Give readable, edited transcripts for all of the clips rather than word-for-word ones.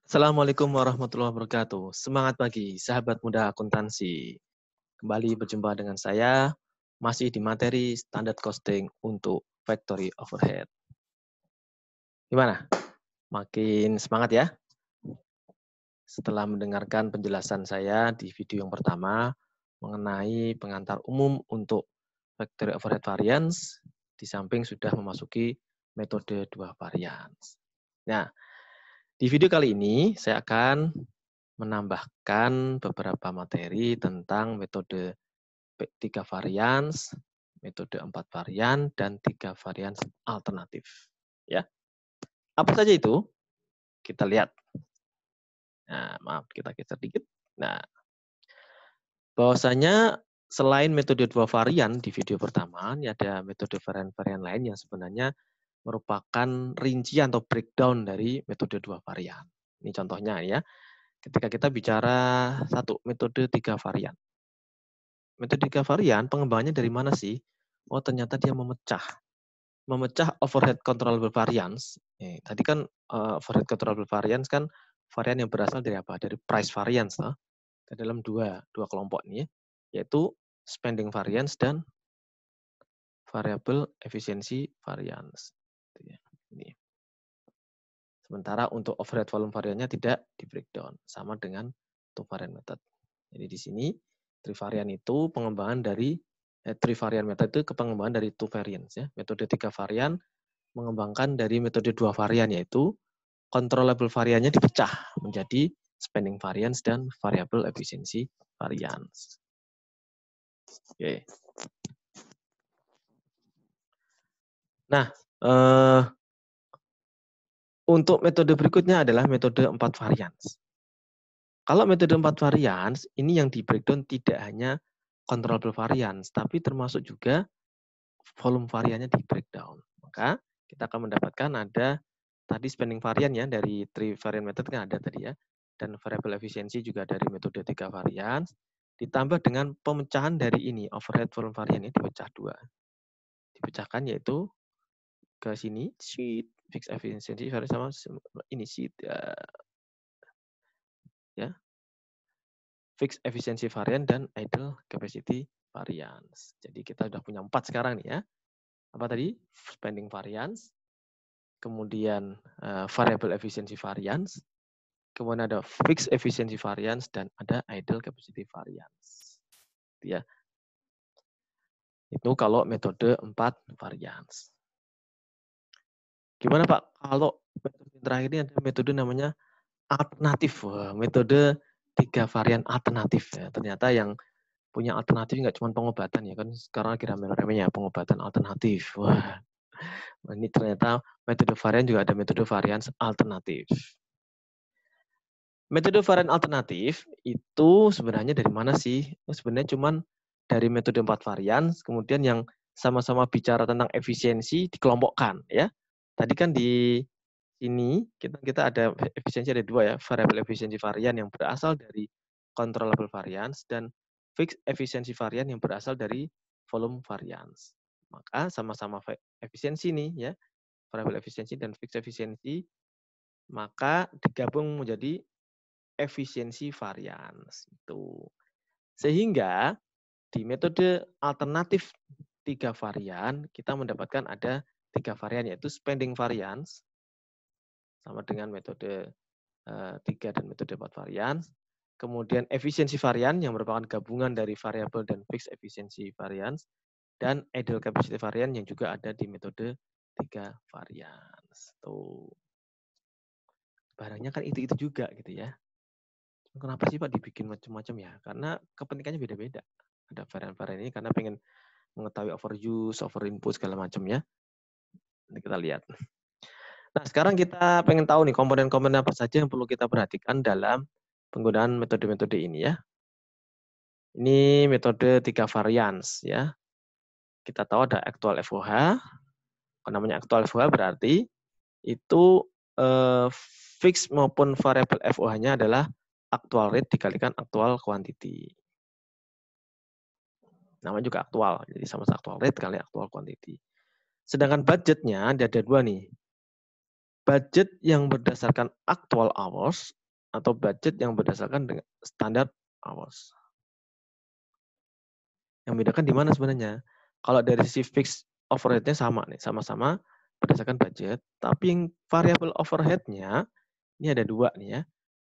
Assalamualaikum warahmatullahi wabarakatuh. Semangat pagi, sahabat muda akuntansi. Kembali berjumpa dengan saya, masih di materi standard costing untuk factory overhead. Gimana? Makin semangat ya? Setelah mendengarkan penjelasan saya di video yang pertama mengenai pengantar umum untuk factory overhead variance, di samping sudah memasuki metode dua variance. Nah, di video kali ini saya akan menambahkan beberapa materi tentang metode 3 varians, metode 4 varian, dan 3 varians alternatif. Ya, apa saja itu? Kita lihat. Nah, maaf, kita geser dikit. Nah, bahwasanya selain metode 2 varian di video pertama, ini ada metode varian-varian lain yang sebenarnya merupakan rincian atau breakdown dari metode 2 varian. Ini contohnya ya. Ketika kita bicara satu metode 3 varian. Metode 3 varian pengembangannya dari mana sih? Oh, ternyata dia memecah overhead controllable variance. Tadi kan overhead controllable variance kan varian yang berasal dari apa? Dari price variance, ke dalam dua kelompok ini, yaitu spending variance dan variable efficiency variance. Ini. Sementara untuk overhead volume variannya tidak di breakdown, sama dengan two variant method. Jadi di sini trivarian itu pengembangan dari trivarian method itu pengembangan dari two variants ya. Metode 3 varian mengembangkan dari metode 2 varian, yaitu controllable variannya dipecah menjadi spending variance dan variable efficiency variance. Oke. Nah, untuk metode berikutnya adalah metode 4 varians. Kalau metode 4 varians, ini yang di breakdown tidak hanya controllable variance, tapi termasuk juga volume variannya di breakdown. Maka kita akan mendapatkan ada tadi spending varian ya, dari 3 variant method kan ada tadi ya, dan variable efficiency juga dari metode 3 varians, ditambah dengan pemecahan dari ini, overhead volume varian ini dipecah dua. Dipecahkan yaitu ke sini, sheet, fixed efficiency varian sama ini sheet, ya, fixed efficiency varian dan idle capacity variance. Jadi kita sudah punya 4 sekarang nih ya. Apa tadi? Spending variance, kemudian variable efficiency variance, kemudian ada fixed efficiency variance, dan ada idle capacity variance. Ya. Itu kalau metode 4 variance. Gimana Pak? Kalau metode terakhir ini ada metode namanya alternatif. Wah, metode 3 varian alternatif ya. Ternyata yang punya alternatif nggak cuma pengobatan ya kan, sekarang lagi rame-ramenya pengobatan alternatif. Wah, ini ternyata metode varian juga ada metode varian alternatif. Metode varian alternatif itu sebenarnya dari mana sih? Sebenarnya cuma dari metode 4 varian, kemudian yang sama-sama bicara tentang efisiensi dikelompokkan ya. Tadi kan di sini kita ada efisiensi ada dua ya, variable efisiensi varian yang berasal dari controllable variance dan fixed efisiensi varian yang berasal dari volume variance. Maka sama-sama efisiensi nih ya, variable efisiensi dan fixed efisiensi, maka digabung menjadi efisiensi variance itu. Sehingga di metode alternatif 3 varian kita mendapatkan ada 3 varian, yaitu spending variance sama dengan metode 3 dan metode 4 varian. Kemudian efisiensi varian yang merupakan gabungan dari variabel dan fixed efficiency variance, dan idle capacity varian yang juga ada di metode 3 varians. Tuh. Barangnya kan itu-itu juga gitu ya. Kenapa sih Pak dibikin macam-macam ya? Karena kepentingannya beda-beda. Ada varian-varian ini karena pengen mengetahui overuse, overinput segala macam ya. Nanti kita lihat. Nah, sekarang kita pengen tahu nih komponen-komponen apa saja yang perlu kita perhatikan dalam penggunaan metode-metode ini ya. Ini metode 3 varians ya. Kita tahu ada actual FOH. Kalau namanya actual FOH berarti itu fix maupun variable FOH-nya adalah actual rate dikalikan actual quantity. Namanya juga aktual, jadi sama-sama actual rate kali actual quantity. Sedangkan budgetnya ada dua nih. Budget yang berdasarkan actual hours atau budget yang berdasarkan dengan standar hours. Yang membedakan di mana sebenarnya? Kalau dari sisi fixed overhead-nya sama nih, sama-sama berdasarkan budget, tapi yang variable overhead-nya ini ada 2 nih ya.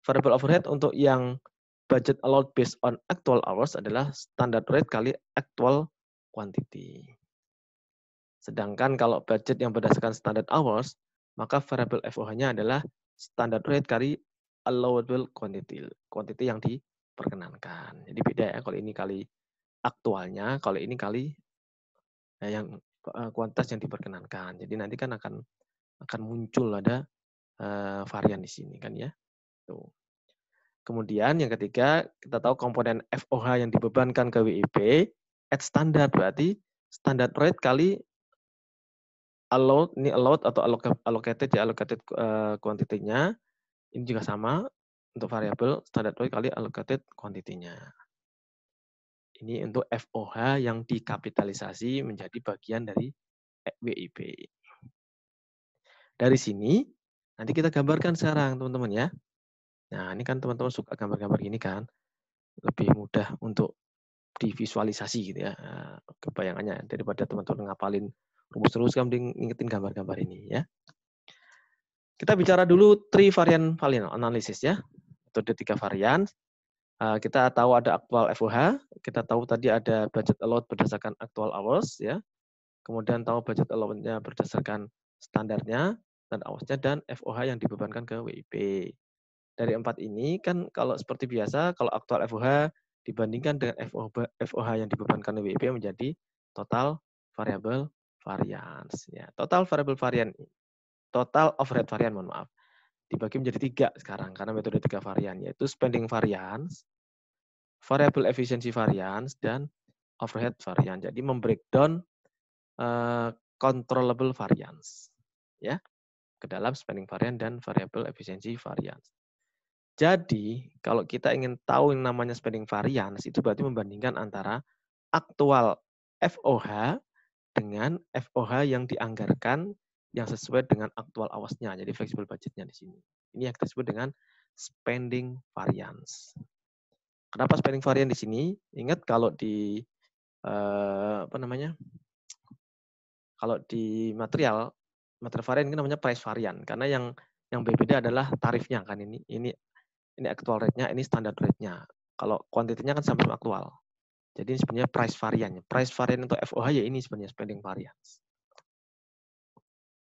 Variable overhead untuk yang budget allowed based on actual hours adalah standard rate kali actual quantity. Sedangkan kalau budget yang berdasarkan standard hours, maka variable FOH-nya adalah standard rate kali allowable quantity. Quantity yang diperkenankan. Jadi beda ya, kalau ini kali aktualnya, kalau ini kali yang kuantitas yang diperkenankan. Jadi nanti kan akan muncul ada varian di sini kan ya. Tuh. Kemudian yang ketiga, kita tahu komponen FOH yang dibebankan ke WIP at standar, berarti standard rate kali allowed, ini allowed atau allocated ya, allocated quantity-nya. Ini juga sama untuk variabel standard rate kali allocated quantity-nya. Ini untuk FOH yang dikapitalisasi menjadi bagian dari WIP. Dari sini, nanti kita gambarkan sekarang teman-teman ya. Nah, ini kan teman-teman suka gambar-gambar gini kan. Lebih mudah untuk divisualisasi gitu ya, kebayangannya. Daripada teman-teman ngapalin rumus terus, kan mending ingetin gambar-gambar ini ya. Kita bicara dulu varian analysis ya. Metode 3 varian. Kita tahu ada aktual FOH, kita tahu tadi ada budget allowed berdasarkan actual hours ya. Kemudian tahu budget allowed-nya berdasarkan standarnya dan hours-nya, dan FOH yang dibebankan ke WIP. Dari 4 ini kan kalau seperti biasa, kalau aktual FOH dibandingkan dengan FOH yang dibebankan ke WIP menjadi total variable variance ya. Total overhead varian, mohon maaf, dibagi menjadi 3 sekarang karena metode 3 varian, yaitu spending variance, variable efficiency variance, dan overhead variance. Jadi membreakdown controllable variance ya ke dalam spending variance dan variable efficiency variance. Jadi kalau kita ingin tahu yang namanya spending variance, itu berarti membandingkan antara aktual FOH dengan FOH yang dianggarkan yang sesuai dengan aktual hours-nya, jadi flexible budget-nya di sini. Ini yang kita sebut dengan spending variance. Kenapa spending variance di sini? Ingat kalau di kalau di material varian ini namanya price varian, karena yang berbeda adalah tarifnya kan, ini actual rate-nya, ini standard rate-nya. Kalau kuantitinya kan sama-sama aktual. Jadi ini sebenarnya price varian. Price varian untuk FOH ya ini sebenarnya spending variance.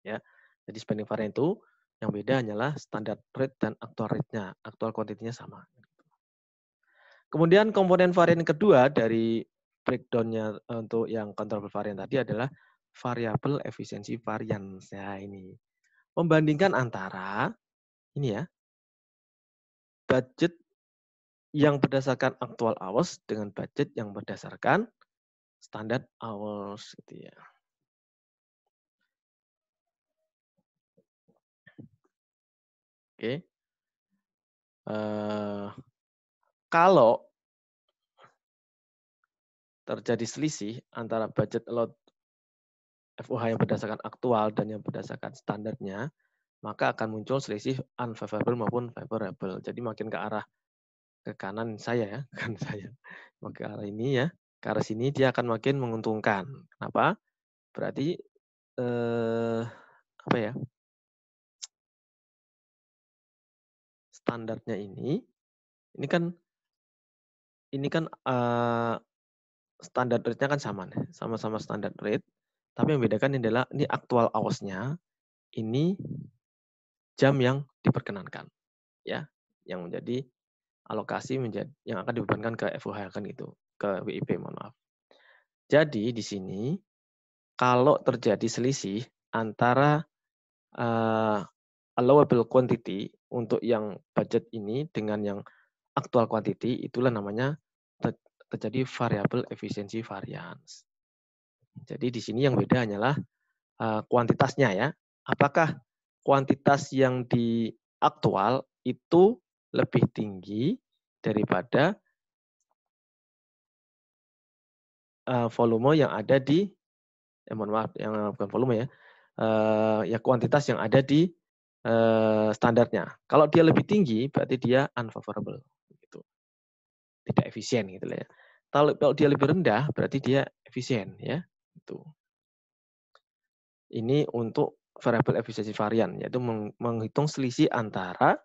Ya. Jadi spending varian itu yang beda hanyalah standard rate dan actual rate-nya. Actual quantity-nya sama. Kemudian komponen varian kedua dari breakdown-nya untuk yang controllable varian tadi adalah variable efficiency variance. Ya, ini membandingkan antara ini ya, budget yang berdasarkan actual hours dengan budget yang berdasarkan standard hours gitu ya. Oke. Kalau terjadi selisih antara budget allowed FOH yang berdasarkan aktual dan yang berdasarkan standarnya, maka akan muncul selisih unfavorable maupun favorable. Jadi makin ke arah ke kanan saya ya, kan saya. Makin ke arah ini ya, ke arah sini dia akan makin menguntungkan. Kenapa? Berarti apa ya? Standarnya ini kan standar rate-nya kan sama nih, sama-sama standar rate. Tapi yang membedakan adalah ini aktual hours-nya, ini jam yang diperkenankan, ya, yang menjadi alokasi yang akan dibebankan ke FOH kan gitu, ke WIP, mohon maaf. Jadi di sini kalau terjadi selisih antara allowable quantity untuk yang budget ini dengan yang actual quantity, itulah namanya terjadi variable efficiency variance. Jadi di sini yang beda hanyalah kuantitasnya ya. Apakah kuantitas yang di aktual itu lebih tinggi daripada volume yang ada di, mohon maaf, yang bukan volume ya, ya kuantitas yang ada di standarnya. Kalau dia lebih tinggi, berarti dia unfavorable, gitu. Tidak efisien gitu ya. Kalau dia lebih rendah, berarti dia efisien ya. Itu. Ini untuk variabel efisiensi varian, yaitu menghitung selisih antara,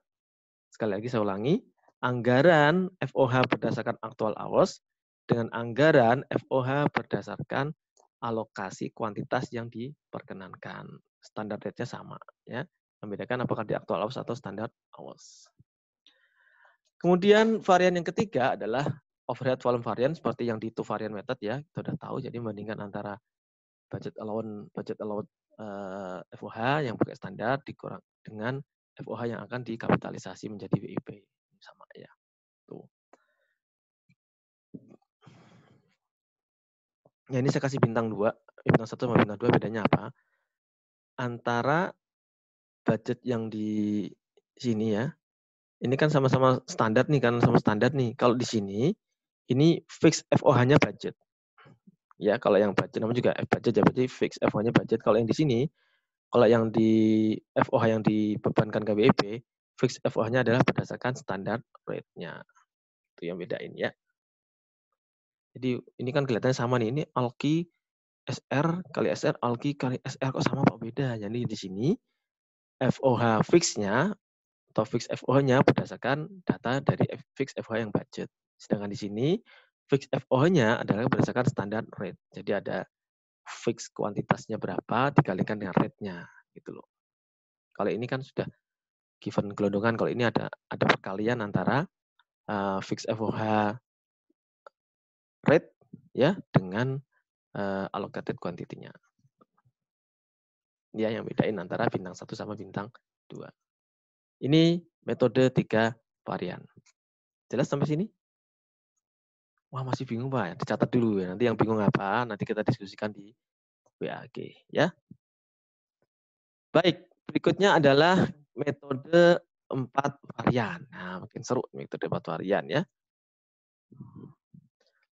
sekali lagi saya ulangi, anggaran FOH berdasarkan aktual hours dengan anggaran FOH berdasarkan alokasi kuantitas yang diperkenankan. Standar rate-nya sama ya. Membedakan apakah di actual hours atau standar hours. Kemudian varian yang ketiga adalah overhead volume varian seperti yang di two variant method ya. Kita sudah tahu, jadi membandingkan antara budget allowed FOH yang pakai standar dikurang dengan FOH yang akan dikapitalisasi menjadi WIP. Sama ya. Tuh. Ya ini saya kasih bintang 2, bintang 1 sama bintang 2 bedanya apa? Antara budget yang di sini ya. Ini kan sama-sama standar nih, kan sama standar nih. Kalau di sini ini fix FOH-nya budget. Ya, kalau yang budget namanya juga budget ya, berarti fix FOH-nya budget. Kalau yang di sini, kalau yang di FOH yang dibebankan ke WIP, fix FOH-nya adalah berdasarkan standar rate-nya. Itu yang bedain ya. Jadi ini kan kelihatannya sama nih. Ini alki SR kali SR, alki kali SR kok sama Pak, beda. Jadi di sini FOH fix-nya atau fix FOH-nya berdasarkan data dari fix FOH yang budget. Sedangkan di sini fix FOH-nya adalah berdasarkan standar rate. Jadi ada fix kuantitasnya berapa dikalikan dengan rate-nya gitu loh. Kalau ini kan sudah given gelondongan, kalau ini ada perkalian antara fix FOH rate ya dengan allocated quantity-nya. Ya, yang bedain antara bintang 1 sama bintang 2. Ini metode 3 varian. Jelas sampai sini? Wah, masih bingung Pak, dicatat dulu ya. Nanti yang bingung apa, nanti kita diskusikan di WAG ya. Baik, berikutnya adalah metode 4 varian. Nah, makin seru metode 4 varian ya.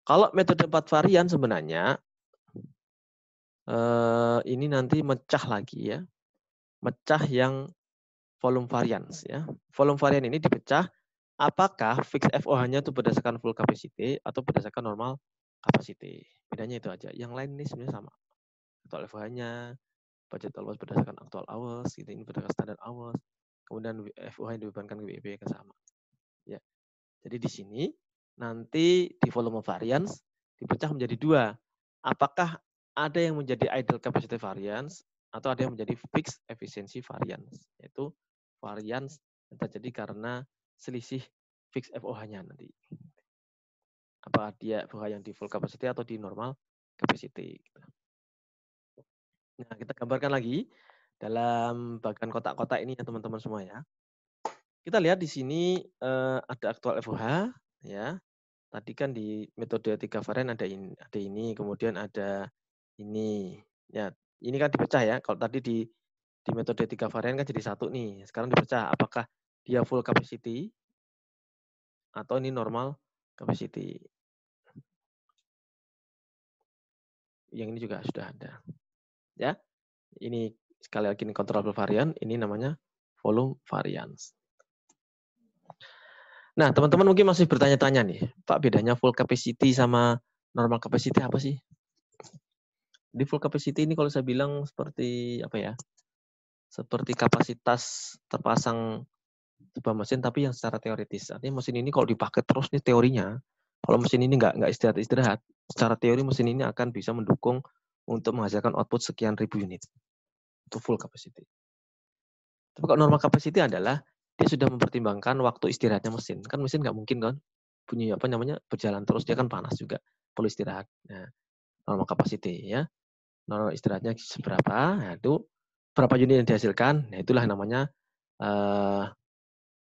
Kalau metode 4 varian sebenarnya ini nanti mecah lagi ya. Mecah yang volume variance ya. Volume varian ini dipecah apakah fix FOH-nya itu berdasarkan full capacity atau berdasarkan normal capacity. Bedanya itu aja. Yang lain ini sebenarnya sama. Actual FOH-nya, budget hours berdasarkan actual hours, gitu. Ini berdasarkan standard hours. Kemudian FOH yang dibebankan ke WIP kan sama. Ya. Jadi di sini nanti di volume variance dipecah menjadi 2. Apakah ada yang menjadi idle capacity variance atau ada yang menjadi fixed efficiency variance, yaitu variance yang terjadi karena selisih fix FOH-nya nanti. Apa dia FOH yang di full capacity atau di normal capacity. Nah, kita gambarkan lagi dalam bagian kotak-kotak ini ya teman-teman semua ya. Kita lihat di sini ada aktual FOH ya. Tadi kan di metode 3 varian ada ini, kemudian ada ini. Ya, ini kan dipecah ya. Kalau tadi di metode 3 varian kan jadi satu nih. Sekarang dipecah apakah dia full capacity atau ini normal capacity. Yang ini juga sudah ada. Ya. Ini sekali lagi ini controllable varian, ini namanya volume variance. Nah, teman-teman mungkin masih bertanya-tanya nih, Pak, bedanya full capacity sama normal capacity apa sih? Di full capacity ini kalau saya bilang seperti apa ya? Seperti kapasitas terpasang sebuah mesin tapi yang secara teoritis. Artinya mesin ini kalau dipakai terus nih teorinya, kalau mesin ini nggak istirahat, secara teori mesin ini akan bisa mendukung untuk menghasilkan output sekian ribu unit. Itu full capacity. Tapi kalau normal capacity adalah dia sudah mempertimbangkan waktu istirahatnya mesin. Kan mesin nggak mungkin kan bunyi apa namanya berjalan terus, dia kan panas juga, perlu istirahat. Nah, normal capacity ya. Normal istirahatnya seberapa? Nah, itu berapa unit yang dihasilkan? Nah, itulah namanya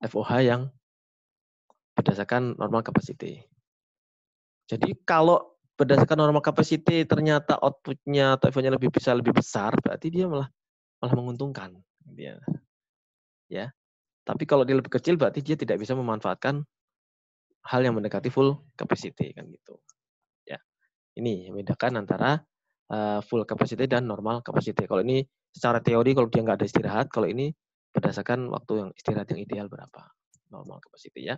FOH yang berdasarkan normal capacity. Jadi kalau berdasarkan normal capacity ternyata output-nya atau FOH-nya lebih besar, berarti dia malah menguntungkan. Ya. Ya. Tapi kalau dia lebih kecil berarti dia tidak bisa memanfaatkan hal yang mendekati full capacity kan gitu. Ya. Ini membedakan antara full capacity dan normal capacity. Kalau ini secara teori kalau dia nggak ada istirahat, kalau ini berdasarkan waktu yang istirahat yang ideal berapa. Normal capacity ya.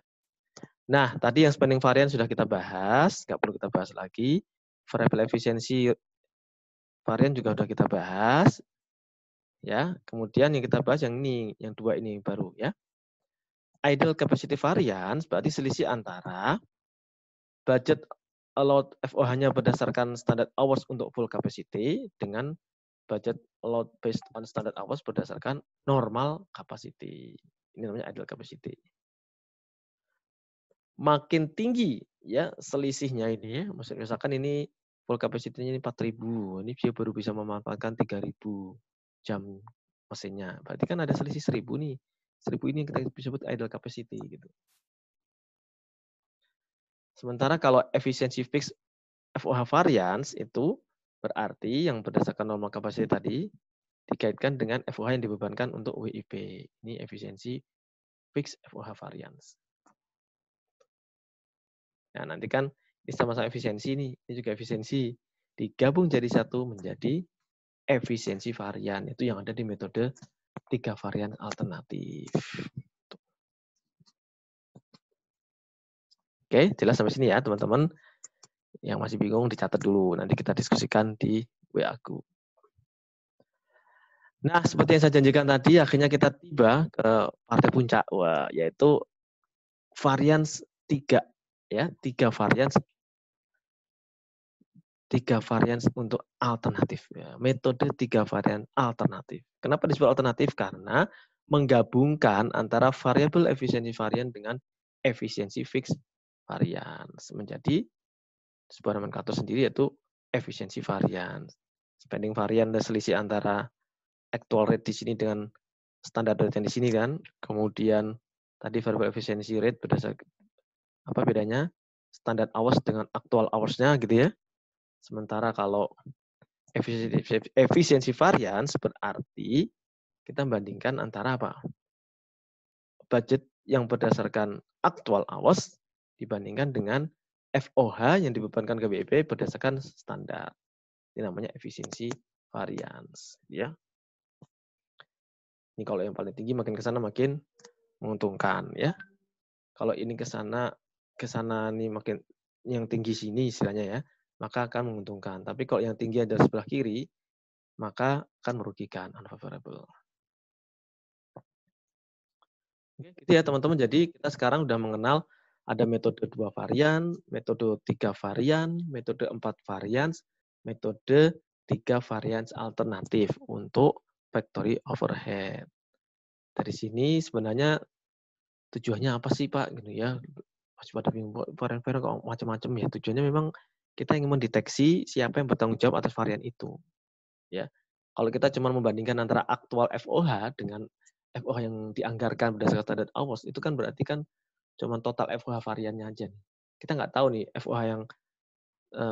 Nah, tadi yang spending varian sudah kita bahas, nggak perlu kita bahas lagi. Variable efisiensi varian juga sudah kita bahas. Ya, kemudian yang kita bahas yang ini, yang dua ini baru ya. Ideal capacity variance berarti selisih antara budget allowed FOH-nya berdasarkan standard hours untuk full capacity dengan budget allowed based on standard hours berdasarkan normal capacity. Ini namanya ideal capacity. Makin tinggi ya selisihnya ini ya, misalkan ini full capacity-nya ini 4.000, ini dia baru bisa memanfaatkan 3.000 jam mesinnya. Berarti kan ada selisih 1.000 nih. 1.000 ini kita sebut idle capacity gitu. Sementara kalau efisiensi fix FOH variance itu berarti yang berdasarkan normal capacity tadi dikaitkan dengan FOH yang dibebankan untuk WIP. Ini efisiensi fix FOH variance. Nah, nanti kan ini sama-sama efisiensi nih, ini juga efisiensi. Digabung jadi satu menjadi efisiensi varian. Itu yang ada di metode 3 varian alternatif. Oke, jelas sampai sini ya teman-teman. Yang masih bingung dicatat dulu, nanti kita diskusikan di WA aku. Nah, seperti yang saya janjikan tadi, akhirnya kita tiba ke partai puncak, yaitu varians 3. Ya, 3 varians untuk alternatif. Ya. Metode 3 varian alternatif. Kenapa disebut alternatif? Karena menggabungkan antara variabel efisiensi varian dengan efisiensi fix varians. Menjadi sebuah nomenklatur sendiri yaitu efisiensi varian. Spending varian dan selisih antara actual rate di sini dengan standar rate yang di sini kan. Kemudian tadi variable efisiensi rate berdasarkan apa bedanya? Standard hours dengan actual hours-nya gitu ya. Sementara kalau efisiensi varians berarti kita bandingkan antara apa? Budget yang berdasarkan actual hours dibandingkan dengan FOH yang dibebankan ke WIP berdasarkan standar. Ini namanya efisiensi varians, ya. Ini kalau yang paling tinggi makin ke sana makin menguntungkan, ya. Kalau ini ke sana nih makin yang tinggi sini istilahnya ya, maka akan menguntungkan. Tapi kalau yang tinggi ada sebelah kiri, maka akan merugikan, unfavorable. Oke, gitu ya teman-teman. Jadi kita sekarang sudah mengenal ada metode 2 varian, metode 3 varian, metode 4 varian, metode 3 varian alternatif untuk factory overhead. Dari sini sebenarnya tujuannya apa sih Pak? Gitu ya. Masih pada bingung, varian-varian kok macam-macam ya. Tujuannya memang kita ingin mendeteksi siapa yang bertanggung jawab atas varian itu. Ya. Kalau kita cuma membandingkan antara aktual FOH dengan FOH yang dianggarkan berdasarkan standar hours, itu kan berarti kan cuma total FOH variannya aja. Kita nggak tahu nih FOH yang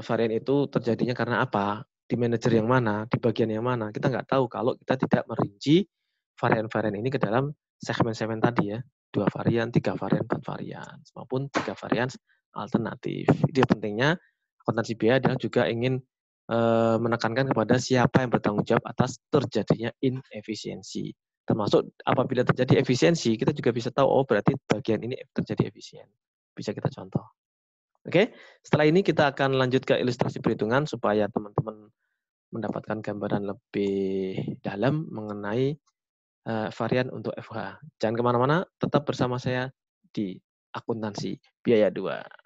varian itu terjadinya karena apa, di manajer yang mana, di bagian yang mana. Kita nggak tahu kalau kita tidak merinci varian-varian ini ke dalam segmen-segmen tadi ya. 2 varian, 3 varian, 4 varian, maupun 3 varian alternatif. Itu pentingnya akuntansi biaya adalah juga ingin menekankan kepada siapa yang bertanggung jawab atas terjadinya inefisiensi. Termasuk apabila terjadi efisiensi, kita juga bisa tahu, oh berarti bagian ini terjadi efisien. Bisa kita contoh. Oke, setelah ini kita akan lanjut ke ilustrasi perhitungan supaya teman-teman mendapatkan gambaran lebih dalam mengenai varian untuk FH. Jangan kemana-mana, tetap bersama saya di Akuntansi Biaya 2.